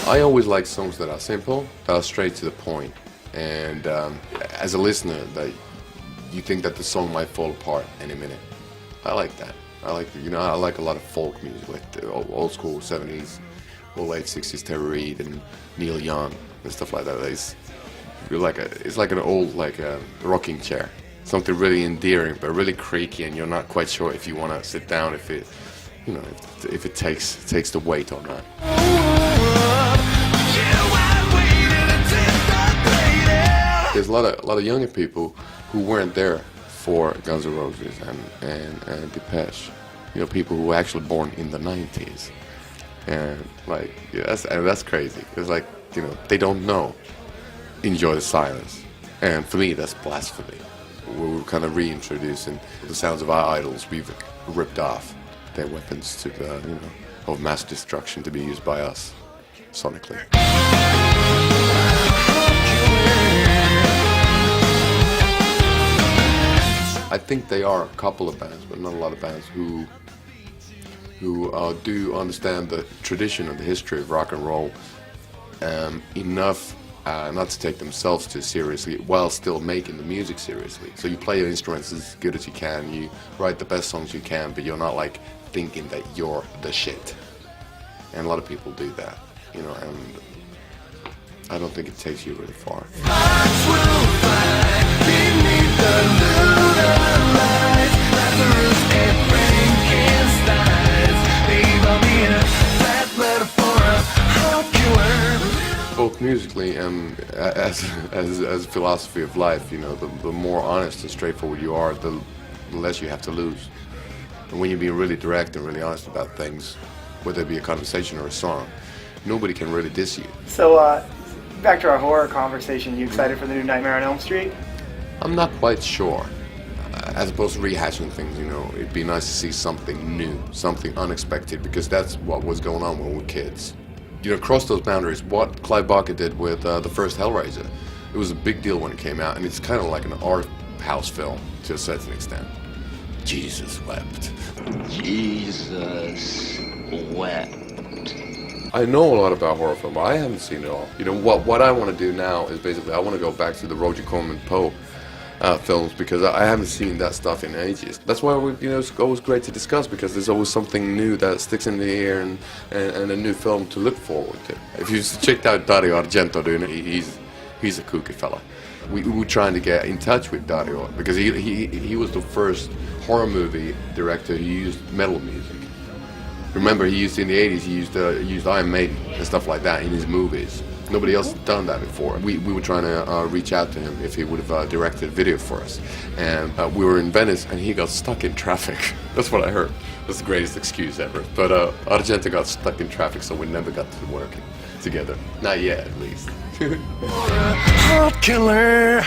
I always like songs that are simple, that are straight to the point, and as a listener, that you think that the song might fall apart any minute. I like that. I like, I like a lot of folk music, like the old school 70s, or late 60s Terry Reid and Neil Young and stuff like that. It's like an old rocking chair, something really endearing but really creaky, and you're not quite sure if you want to sit down, if it, if it takes the weight or not. There's a lot of younger people who weren't there for Guns N' Roses and Depeche. People who were actually born in the 90s. And that's crazy. It's like, they don't know Enjoy the Silence. And for me, that's blasphemy. We're kind of reintroducing the sounds of our idols. We've ripped off their weapons to the, of mass destruction to be used by us sonically. I think there are a couple of bands, but not a lot of bands, who do understand the tradition and the history of rock and roll enough not to take themselves too seriously while still making the music seriously. So you play your instruments as good as you can, you write the best songs you can, but you're not like thinking that you're the shit. And a lot of people do that, and I don't think it takes you really far. Both musically and as a philosophy of life, the more honest and straightforward you are, the less you have to lose. And when you're being really direct and really honest about things, whether it be a conversation or a song, nobody can really diss you. So, back to our horror conversation, you excited for the new Nightmare on Elm Street? I'm not quite sure. As opposed to rehashing things, it'd be nice to see something new, something unexpected, because that's what was going on when we were kids. Cross those boundaries. What Clive Barker did with the first Hellraiser, it was a big deal when it came out, and it's kind of like an art house film to a certain extent. Jesus wept. Jesus wept. I know a lot about horror film, but I haven't seen it all. What I want to do now is basically I want to go back to the Roger Corman Poe films, because I haven't seen that stuff in ages. That's why it's always great to discuss, because there's always something new that sticks in the air and a new film to look forward to. If you checked out Dario Argento, he's a kooky fella. We were trying to get in touch with Dario because he was the first horror movie director who used metal music. Remember, he used in the 80s, he used Iron Maiden and stuff like that in his movies. Nobody else had done that before. We were trying to reach out to him if he would have directed a video for us. And we were in Venice, and he got stuck in traffic. That's what I heard. That's the greatest excuse ever. But Argento got stuck in traffic, so we never got to work together. Not yet, at least. Killer.